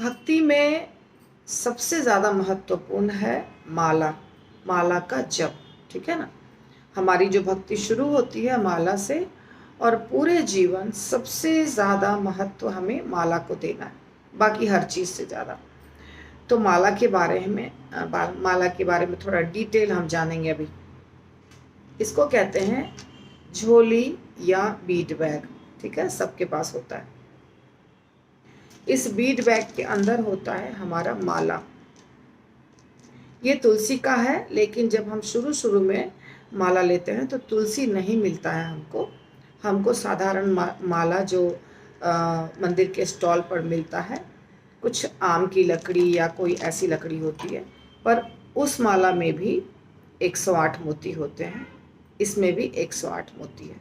भक्ति में सबसे ज़्यादा महत्वपूर्ण है माला, माला का जप। ठीक है ना। हमारी जो भक्ति शुरू होती है माला से, और पूरे जीवन सबसे ज़्यादा महत्व हमें माला को देना है, बाकी हर चीज़ से ज़्यादा। तो माला के बारे में थोड़ा डिटेल हम जानेंगे अभी। इसको कहते हैं झोली या बीड बैग। ठीक है, सबके पास होता है। इस बीड बैग के अंदर होता है हमारा माला। ये तुलसी का है, लेकिन जब हम शुरू शुरू में माला लेते हैं तो तुलसी नहीं मिलता है हमको साधारण माला जो मंदिर के स्टॉल पर मिलता है, कुछ आम की लकड़ी या कोई ऐसी लकड़ी होती है, पर उस माला में भी 108 मोती होते हैं, इसमें भी 108 मोती है।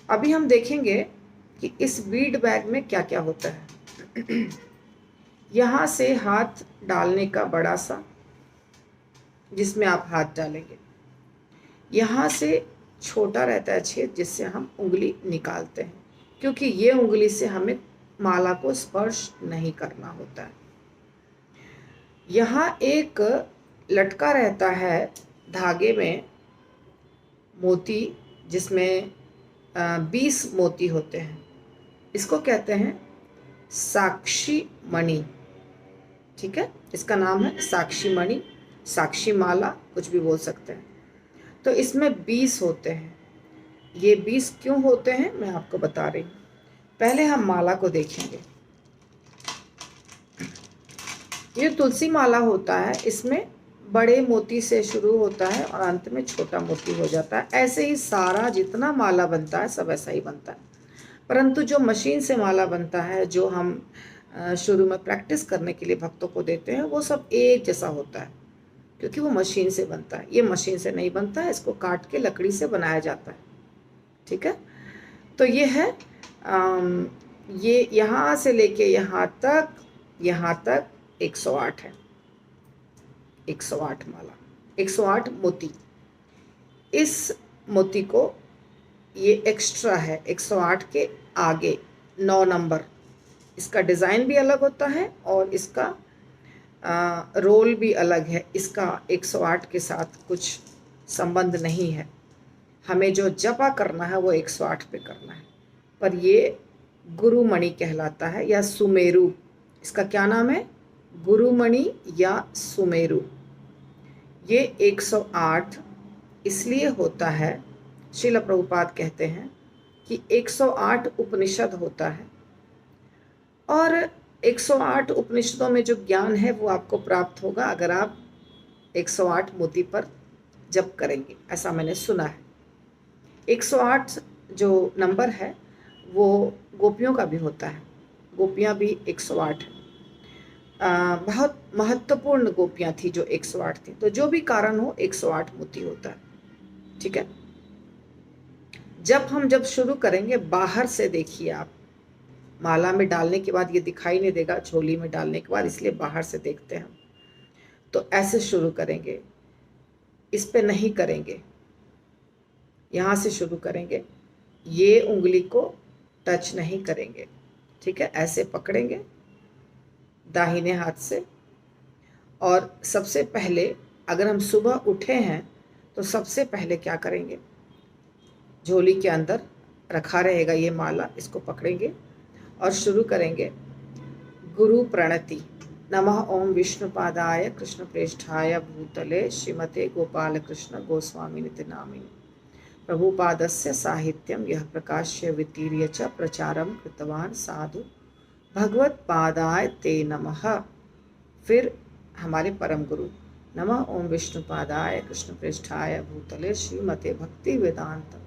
अभी हम देखेंगे कि इस बीड बैग में क्या क्या होता है। यहाँ से हाथ डालने का बड़ा सा, जिसमें आप हाथ डालेंगे, यहाँ से छोटा रहता है छेद, जिससे हम उंगली निकालते हैं, क्योंकि ये उंगली से हमें माला को स्पर्श नहीं करना होता है। यहाँ एक लटका रहता है धागे में मोती, जिसमें 20 मोती होते हैं। इसको कहते हैं साक्षी मणि। ठीक है, इसका नाम है साक्षी मणि, साक्षी माला, कुछ भी बोल सकते हैं। तो इसमें 20 होते हैं। ये 20 क्यों होते हैं मैं आपको बता रही हूँ। पहले हम माला को देखेंगे। ये तुलसी माला होता है, इसमें बड़े मोती से शुरू होता है और अंत में छोटा मोती हो जाता है। ऐसे ही सारा जितना माला बनता है सब ऐसा ही बनता है, परंतु जो मशीन से माला बनता है, जो हम शुरू में प्रैक्टिस करने के लिए भक्तों को देते हैं, वो सब एक जैसा होता है, क्योंकि वो मशीन से बनता है। ये मशीन से नहीं बनता है, इसको काट के लकड़ी से बनाया जाता है। ठीक है, तो ये है ये यहाँ से लेके यहाँ तक 108 है। 108 माला, 108 मोती। इस मोती को, ये एक्स्ट्रा है 108 के आगे 9 नंबर। इसका डिज़ाइन भी अलग होता है और इसका रोल भी अलग है। इसका 108 के साथ कुछ संबंध नहीं है। हमें जो जपा करना है वो 108 पे करना है। पर ये गुरुमणि कहलाता है, या सुमेरु। इसका क्या नाम है? गुरुमणि या सुमेरु। ये 108 इसलिए होता है, श्रील प्रभुपाद कहते हैं कि 108 उपनिषद होता है, और 108 उपनिषदों में जो ज्ञान है वो आपको प्राप्त होगा अगर आप 108 मोती पर जप करेंगे, ऐसा मैंने सुना है। 108 जो नंबर है वो गोपियों का भी होता है, गोपियाँ भी 108 है। बहुत महत्वपूर्ण गोपियाँ थी जो 108 थी। तो जो भी कारण हो 108 मोती होता है। ठीक है, जब शुरू करेंगे, बाहर से देखिए आप, माला में डालने के बाद ये दिखाई नहीं देगा, झोली में डालने के बाद, इसलिए बाहर से देखते हैं हम। तो ऐसे शुरू करेंगे, इस पे नहीं करेंगे, यहाँ से शुरू करेंगे, ये उंगली को टच नहीं करेंगे। ठीक है, ऐसे पकड़ेंगे दाहिने हाथ से। और सबसे पहले अगर हम सुबह उठे हैं तो सबसे पहले क्या करेंगे, झोली के अंदर रखा रहेगा ये माला, इसको पकड़ेंगे और शुरू करेंगे गुरु प्रणति। नमः ओम विष्णुपादाय कृष्ण प्रेष्ठाय भूतले श्रीमते गोपाल कृष्ण गोस्वामी निति नामिने प्रभुपादस्य साहित्यम यह प्रकाश्य वितीर्य च प्रचारम कृतवान साधु भगवत पादाय ते नमः। फिर हमारे परम गुरु, नमः ओम विष्णुपादाय कृष्ण प्रेष्ठाय भूतले श्रीमते भक्ति वेदांत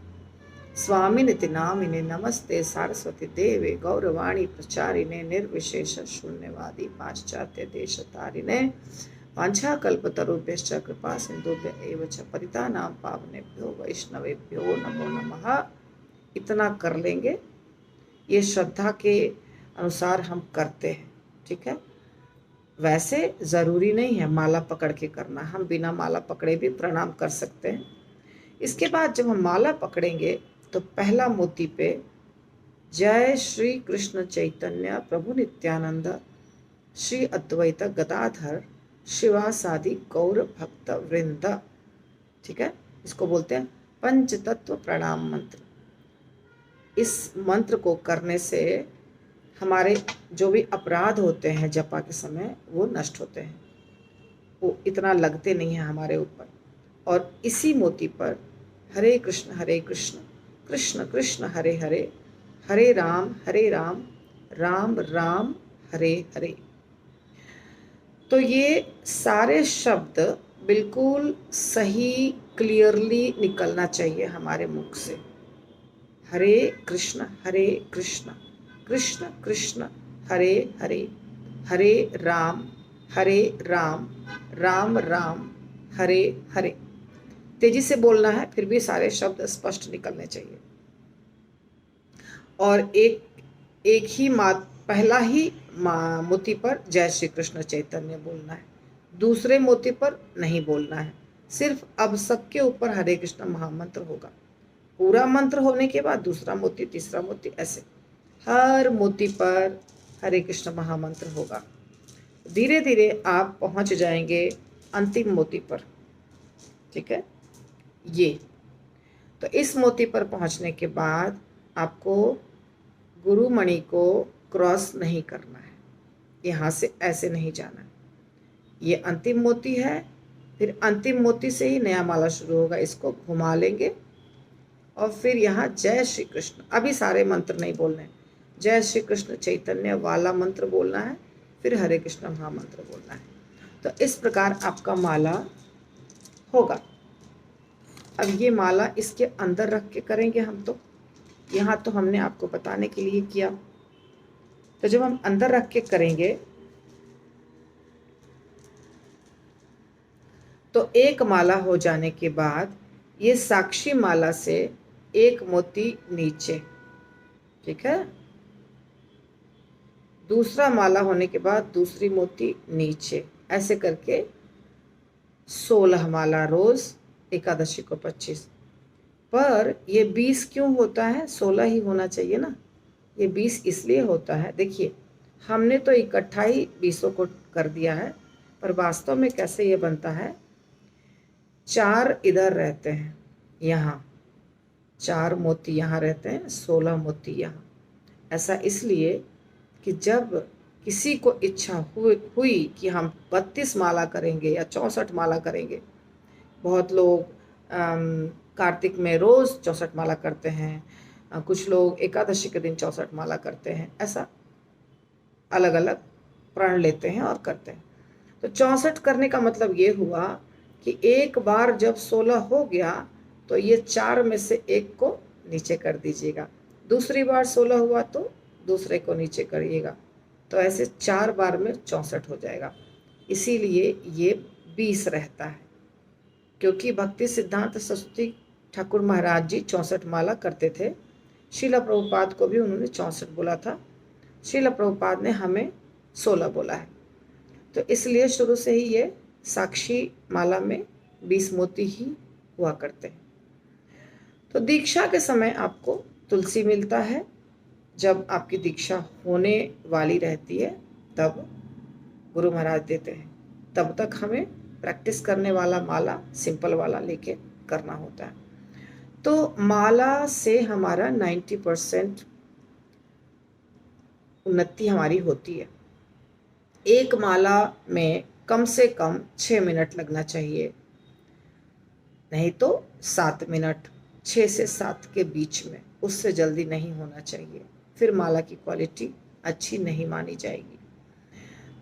स्वामी निति नामिने नमस्ते सारस्वती देवे गौरवाणी प्रचारिणे निर्विशेष शून्यवादी पाश्चात्य देश तारिणे वाञ्छाकल्पतरुभ्यश्च कृपा सिंधुभ्य एव च पतितानां पावनेभ्यो वैष्णवेभ्यो नमो नमः। इतना कर लेंगे, ये श्रद्धा के अनुसार हम करते हैं। ठीक है, वैसे ज़रूरी नहीं है माला पकड़ के करना, हम बिना माला पकड़े भी प्रणाम कर सकते हैं। इसके बाद जब हम माला पकड़ेंगे तो पहला मोती पे जय श्री कृष्ण चैतन्य प्रभु नित्यानंद श्री अद्वैत गदाधर शिवासादि गौर भक्त वृंद। ठीक है, इसको बोलते हैं पंच तत्व प्रणाम मंत्र। इस मंत्र को करने से हमारे जो भी अपराध होते हैं जपा के समय वो नष्ट होते हैं, वो इतना लगते नहीं हैं हमारे ऊपर। और इसी मोती पर हरे कृष्ण कृष्ण कृष्ण हरे हरे, हरे राम राम राम हरे हरे। तो ये सारे शब्द बिल्कुल सही क्लियरली निकलना चाहिए हमारे मुख से। हरे कृष्ण कृष्ण कृष्ण हरे हरे, हरे राम राम राम हरे हरे। तेजी से बोलना है, फिर भी सारे शब्द स्पष्ट निकलने चाहिए। और एक ही पहला ही मोती पर जय श्री कृष्ण चैतन्य बोलना है, दूसरे मोती पर नहीं बोलना है। सिर्फ अब सबके ऊपर हरे कृष्ण महामंत्र होगा। पूरा मंत्र होने के बाद दूसरा मोती, तीसरा मोती, ऐसे हर मोती पर हरे कृष्ण महामंत्र होगा। धीरे धीरे आप पहुंच जाएंगे अंतिम मोती पर। ठीक है, ये तो इस मोती पर पहुंचने के बाद आपको गुरुमणि को क्रॉस नहीं करना है, यहाँ से ऐसे नहीं जाना है। ये अंतिम मोती है, फिर अंतिम मोती से ही नया माला शुरू होगा। इसको घुमा लेंगे और फिर यहाँ जय श्री कृष्ण, अभी सारे मंत्र नहीं बोलने, जय श्री कृष्ण चैतन्य वाला मंत्र बोलना है, फिर हरे कृष्ण महामंत्र बोलना है। तो इस प्रकार आपका माला होगा। अब ये माला इसके अंदर रख के करेंगे हम, तो यहाँ तो हमने आपको बताने के लिए किया। तो जब हम अंदर रख के करेंगे तो एक माला हो जाने के बाद ये साक्षी माला से एक मोती नीचे, ठीक है, दूसरा माला होने के बाद दूसरी मोती नीचे, ऐसे करके 16 माला रोज, एकादशी को 25। पर ये 20 क्यों होता है? 16 ही होना चाहिए ना। ये 20 इसलिए होता है, देखिए हमने तो इकट्ठा ही 20 को कर दिया है, पर वास्तव में कैसे ये बनता है, 4 इधर रहते हैं, यहाँ 4 मोती यहाँ रहते हैं, 16 मोती यहाँ। ऐसा इसलिए कि जब किसी को इच्छा हुई कि हम 32 माला करेंगे या 64 माला करेंगे, बहुत लोग कार्तिक में रोज़ 64 माला करते हैं, कुछ लोग एकादशी के दिन 64 माला करते हैं, ऐसा अलग अलग प्रण लेते हैं और करते हैं। तो 64 करने का मतलब ये हुआ कि एक बार जब 16 हो गया तो ये 4 में से एक को नीचे कर दीजिएगा, दूसरी बार 16 हुआ तो दूसरे को नीचे करिएगा, तो ऐसे 4 बार में 64 हो जाएगा। इसीलिए ये 20 रहता है, क्योंकि भक्ति सिद्धांत सरस्वती ठाकुर महाराज जी 64 माला करते थे। श्रील प्रभुपाद को भी उन्होंने 64 बोला था, श्रील प्रभुपाद ने हमें 16 बोला है। तो इसलिए शुरू से ही ये साक्षी माला में 20 मोती ही हुआ करते हैं। तो दीक्षा के समय आपको तुलसी मिलता है, जब आपकी दीक्षा होने वाली रहती है तब गुरु महाराज देते हैं। तब तक हमें प्रैक्टिस करने वाला माला सिंपल वाला लेके करना होता है। तो माला से हमारा 90% उन्नति हमारी होती है। एक माला में कम से कम 6 मिनट लगना चाहिए, नहीं तो 7 मिनट, 6 से 7 के बीच में, उससे जल्दी नहीं होना चाहिए, फिर माला की क्वालिटी अच्छी नहीं मानी जाएगी।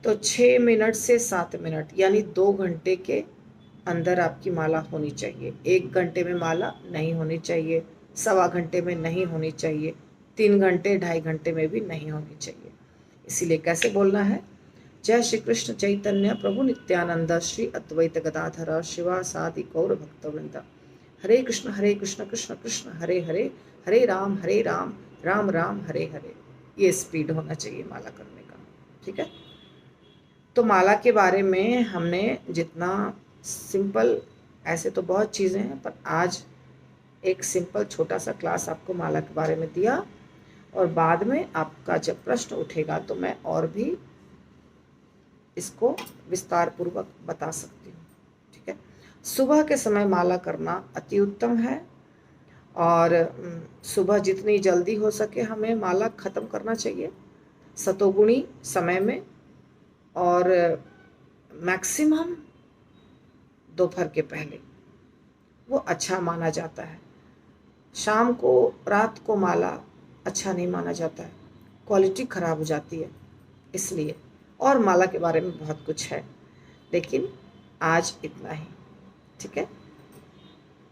तो 6 मिनट से 7 मिनट यानी 2 घंटे के अंदर आपकी माला होनी चाहिए। 1 घंटे में माला नहीं होनी चाहिए, 1.25 घंटे में नहीं होनी चाहिए, 3 घंटे 2.5 घंटे में भी नहीं होनी चाहिए। इसीलिए कैसे बोलना है, जय श्री कृष्ण चैतन्य प्रभु नित्यानंद श्री अद्वैत गदाधर शिवासादि गौर भक्तवृंद, हरे कृष्ण कृष्ण कृष्ण हरे हरे, हरे राम राम राम हरे हरे। ये स्पीड होना चाहिए माला करने का। ठीक है, तो माला के बारे में हमने जितना सिंपल, ऐसे तो बहुत चीज़ें हैं, पर आज एक सिंपल छोटा सा क्लास आपको माला के बारे में दिया, और बाद में आपका जब प्रश्न उठेगा तो मैं और भी इसको विस्तार पूर्वक बता सकती हूँ। ठीक है, सुबह के समय माला करना अति उत्तम है और सुबह जितनी जल्दी हो सके हमें माला ख़त्म करना चाहिए सतोगुणी समय में, और मैक्सिमम दोपहर के पहले, वो अच्छा माना जाता है। शाम को, रात को माला अच्छा नहीं माना जाता है, क्वालिटी ख़राब हो जाती है इसलिए। और माला के बारे में बहुत कुछ है, लेकिन आज इतना ही। ठीक है।